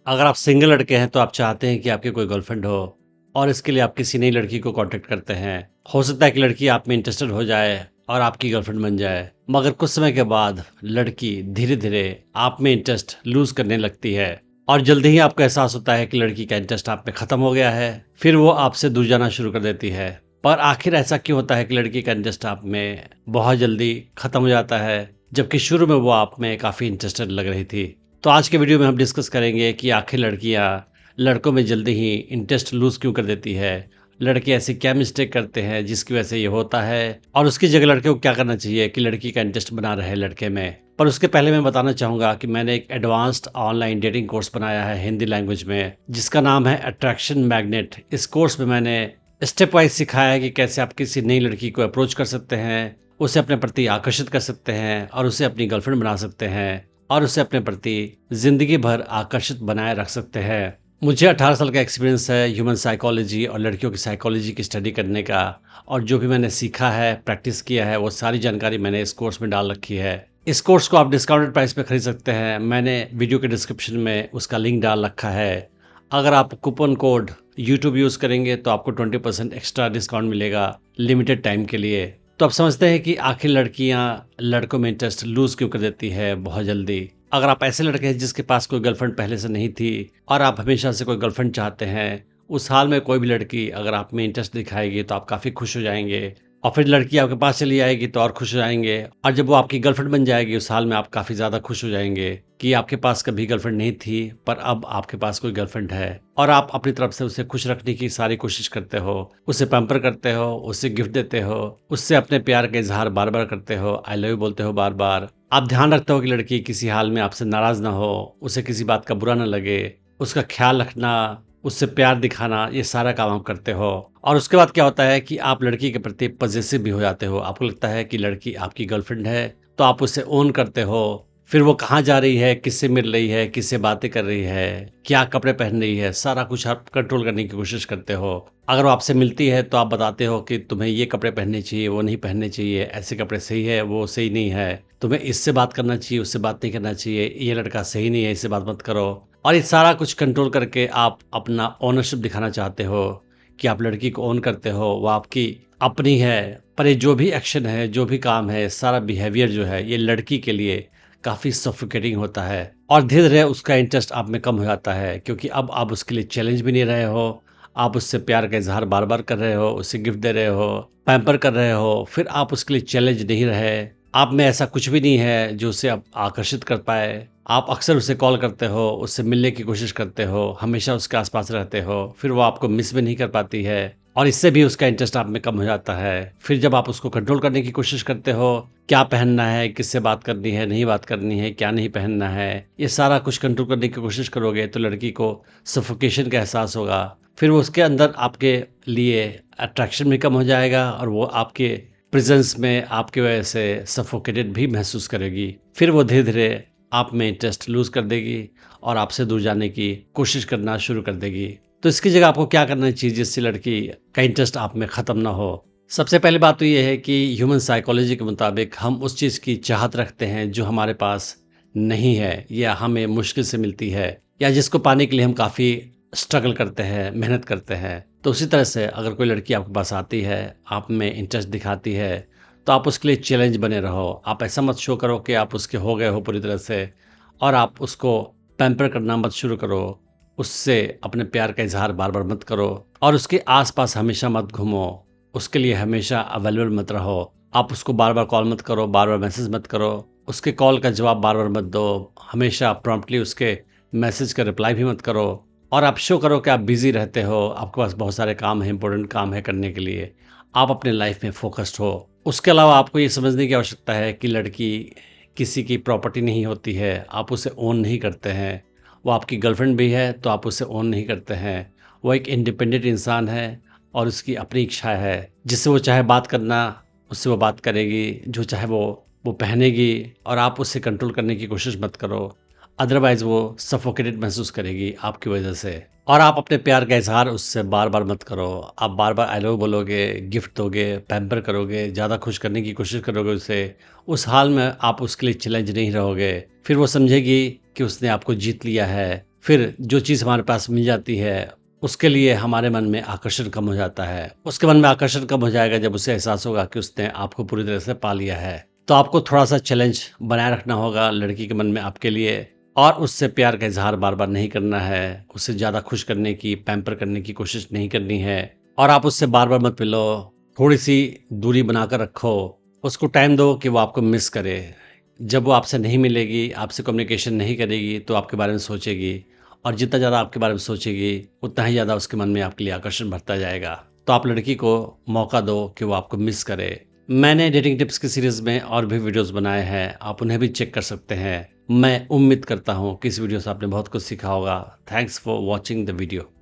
अगर आप सिंगल लड़के हैं तो आप चाहते हैं कि आपकी कोई गर्लफ्रेंड हो और इसके लिए आप किसी नई लड़की को कांटेक्ट करते हैं। हो सकता है कि लड़की आप में इंटरेस्टेड हो जाए और आपकी गर्लफ्रेंड बन जाए, मगर कुछ समय के बाद लड़की धीरे धीरे आप में इंटरेस्ट लूज करने लगती है और जल्दी ही आपको एहसास होता है कि लड़की का इंटरेस्ट आप में खत्म हो गया है। फिर वो आपसे दूर जाना शुरू कर देती है। पर आखिर ऐसा क्यों होता है कि लड़की का इंटरेस्ट आप में बहुत जल्दी खत्म हो जाता है, जबकि शुरू में वो आप में काफ़ी इंटरेस्टेड लग रही थी? तो आज के वीडियो में हम डिस्कस करेंगे कि आखिर लड़कियां लड़कों में जल्दी ही इंटरेस्ट लूज क्यों कर देती है, लड़के ऐसी क्या मिस्टेक करते हैं जिसकी वजह से ये होता है, और उसकी जगह लड़के को क्या करना चाहिए कि लड़की का इंटरेस्ट बना रहे लड़के में। पर उसके पहले मैं बताना चाहूँगा कि मैंने एक एडवांस्ड ऑनलाइन डेटिंग कोर्स बनाया है हिंदी लैंग्वेज में, जिसका नाम है अट्रैक्शन मैग्नेट। इस कोर्स में मैंने स्टेप वाइज सिखाया है कि कैसे आप किसी नई लड़की को अप्रोच कर सकते हैं, उसे अपने प्रति आकर्षित कर सकते हैं और उसे अपनी गर्लफ्रेंड बना सकते हैं और उसे अपने प्रति जिंदगी भर आकर्षित बनाए रख सकते हैं। मुझे 18 साल का एक्सपीरियंस है ह्यूमन साइकोलॉजी और लड़कियों की साइकोलॉजी की स्टडी करने का, और जो भी मैंने सीखा है, प्रैक्टिस किया है, वो सारी जानकारी मैंने इस कोर्स में डाल रखी है। इस कोर्स को आप डिस्काउंटेड प्राइस पे खरीद सकते हैं। मैंने वीडियो के डिस्क्रिप्शन में उसका लिंक डाल रखा है। अगर आप कूपन कोड YouTube यूज़ करेंगे तो आपको 20% एक्स्ट्रा डिस्काउंट मिलेगा लिमिटेड टाइम के लिए। तो आप समझते हैं कि आखिर लड़कियां लड़कों में इंटरेस्ट लूज क्यों कर देती है बहुत जल्दी। अगर आप ऐसे लड़के हैं जिसके पास कोई गर्लफ्रेंड पहले से नहीं थी और आप हमेशा से कोई गर्लफ्रेंड चाहते हैं, उस हाल में कोई भी लड़की अगर आप में इंटरेस्ट दिखाएगी तो आप काफ़ी खुश हो जाएंगे, और फिर लड़की आपके पास चली आएगी तो और खुश हो जाएंगे, और जब वो आपकी गर्लफ्रेंड बन जाएगी उस हाल में आप काफ़ी ज़्यादा खुश हो जाएंगे कि आपके पास कभी गर्लफ्रेंड नहीं थी पर अब आपके पास कोई गर्लफ्रेंड है, और आप अपनी तरफ से उसे खुश रखने की सारी कोशिश करते हो, उसे पैम्पर करते हो, उसे गिफ्ट देते हो, उससे अपने प्यार का इजहार बार बार करते हो, आई लव यू बोलते हो बार बार। आप ध्यान रखते हो कि लड़की किसी हाल में आपसे नाराज़ ना हो, उसे किसी बात का बुरा ना लगे, उसका ख्याल रखना, उससे प्यार दिखाना, ये सारा काम आप करते हो। और उसके बाद क्या होता है कि आप लड़की के प्रति पजेसिव भी हो जाते हो। आपको लगता है कि लड़की आपकी गर्लफ्रेंड है तो आप उसे ओन करते हो। फिर वो कहाँ जा रही है, किससे मिल रही है, किससे बातें कर रही है, क्या कपड़े पहन रही है, सारा कुछ आप कंट्रोल करने की कोशिश करते हो। अगर वो आपसे मिलती है तो आप बताते हो कि तुम्हें ये कपड़े पहनने चाहिए, वो नहीं पहनने चाहिए, ऐसे कपड़े सही है, वो सही नहीं है, तुम्हें इससे बात करना चाहिए, उससे बात नहीं करना चाहिए, ये लड़का सही नहीं है, इससे बात मत करो। और ये सारा कुछ कंट्रोल करके आप अपना ओनरशिप दिखाना चाहते हो कि आप लड़की को ओन करते हो, वो आपकी अपनी है। पर ये जो भी एक्शन है, जो भी काम है, सारा बिहेवियर जो है, ये लड़की के लिए काफ़ी सफोकेटिंग होता है, और धीरे धीरे उसका इंटरेस्ट आप में कम हो जाता है, क्योंकि अब आप उसके लिए चैलेंज भी नहीं रहे हो। आप उससे प्यार का इजहार बार बार कर रहे हो, उसे गिफ्ट दे रहे हो, पैम्पर कर रहे हो, फिर आप उसके लिए चैलेंज नहीं रहे। आप में ऐसा कुछ भी नहीं है जो उसे अब आकर्षित कर पाए। आप अक्सर उसे कॉल करते हो, उससे मिलने की कोशिश करते हो, हमेशा उसके आसपास रहते हो, फिर वो आपको मिस भी नहीं कर पाती है और इससे भी उसका इंटरेस्ट आप में कम हो जाता है। फिर जब आप उसको कंट्रोल करने की कोशिश करते हो, क्या पहनना है, किससे बात करनी है, नहीं बात करनी है, क्या नहीं पहनना है, ये सारा कुछ कंट्रोल करने की कोशिश करोगे तो लड़की को सफोकेशन का एहसास होगा। फिर वो उसके अंदर आपके लिए अट्रैक्शन भी कम हो जाएगा और वो आपके प्रेजेंस में आपकी वजह से सफोकेटेड भी महसूस करेगी। फिर वो धीरे धीरे आप में इंटरेस्ट लूज कर देगी और आपसे दूर जाने की कोशिश करना शुरू कर देगी। तो इसकी जगह आपको क्या करना चाहिए जिससे लड़की का इंटरेस्ट आप में ख़त्म ना हो? सबसे पहली बात तो ये है कि ह्यूमन साइकोलॉजी के मुताबिक हम उस चीज़ की चाहत रखते हैं जो हमारे पास नहीं है या हमें मुश्किल से मिलती है, या जिसको पाने के लिए हम काफ़ी स्ट्रगल करते हैं, मेहनत करते हैं। तो उसी तरह से अगर कोई लड़की आपके पास आती है, आप में इंटरेस्ट दिखाती है, तो आप उसके लिए चैलेंज बने रहो। आप ऐसा मत शो करो कि आप उसके हो गए हो पूरी तरह से, और आप उसको पैम्पर करना मत शुरू करो, उससे अपने प्यार का इजहार बार बार मत करो, और उसके आसपास हमेशा मत घूमो, उसके लिए हमेशा अवेलेबल मत रहो। आप उसको बार बार कॉल मत करो, बार बार मैसेज मत करो, उसके कॉल का जवाब बार बार मत दो, हमेशा प्रॉम्प्टली उसके मैसेज का रिप्लाई भी मत करो, और आप शो करो कि आप बिजी रहते हो, आपके पास बहुत सारे काम हैं, इंपॉर्टेंट काम है करने के लिए, आप अपने लाइफ में फोकस्ड हो। उसके अलावा आपको ये समझने की आवश्यकता है कि लड़की किसी की प्रॉपर्टी नहीं होती है, आप उसे ओन नहीं करते हैं। वो आपकी गर्लफ्रेंड भी है तो आप उसे ओन नहीं करते हैं। वो एक इंडिपेंडेंट इंसान है और उसकी अपनी इच्छा है, जिससे वो चाहे बात करना, उससे वो बात करेगी, जो चाहे वो पहनेगी, और आप उससे कंट्रोल करने की कोशिश मत करो, अदरवाइज वो सफोकेटेड महसूस करेगी आपकी वजह से। और आप अपने प्यार का इजहार उससे बार बार मत करो। आप बार बार आई लव बोलोगे, गिफ्ट दोगे, पैम्पर करोगे, ज़्यादा खुश करने की कोशिश करोगे उसे, उस हाल में आप उसके लिए चैलेंज नहीं रहोगे। फिर वो समझेगी कि उसने आपको जीत लिया है, फिर जो चीज़ हमारे पास मिल जाती है, उसके लिए हमारे मन में आकर्षण कम हो जाता है। उसके मन में आकर्षण कम हो जाएगा जब उसे एहसास होगा कि उसने आपको पूरी तरह से पा लिया है। तो आपको थोड़ा-सा चैलेंज बनाए रखना होगा लड़की के मन में आपके लिए, और उससे प्यार का इज़हार बार-बार नहीं करना है, उसे ज़्यादा खुश करने की, पैम्पर करने की कोशिश नहीं करनी है, और आप उससे बार-बार मत मिलो, थोड़ी-सी दूरी बनाकर रखो। उसको टाइम दो कि वो आपको मिस करे। जब वो आपसे नहीं मिलेगी, आपसे कम्युनिकेशन नहीं करेगी, तो आपके बारे में सोचेगी, और जितना ज़्यादा आपके बारे में सोचेगी, उतना ही ज़्यादा उसके मन में आपके लिए आकर्षण बढ़ता जाएगा। तो आप लड़की को मौका दो कि वो आपको मिस करे। मैंने डेटिंग टिप्स की सीरीज़ में और भी वीडियोज़ बनाए हैं, आप उन्हें भी चेक कर सकते हैं। मैं उम्मीद करता हूँ कि इस वीडियो से आपने बहुत कुछ सीखा होगा। Thanks for watching the video.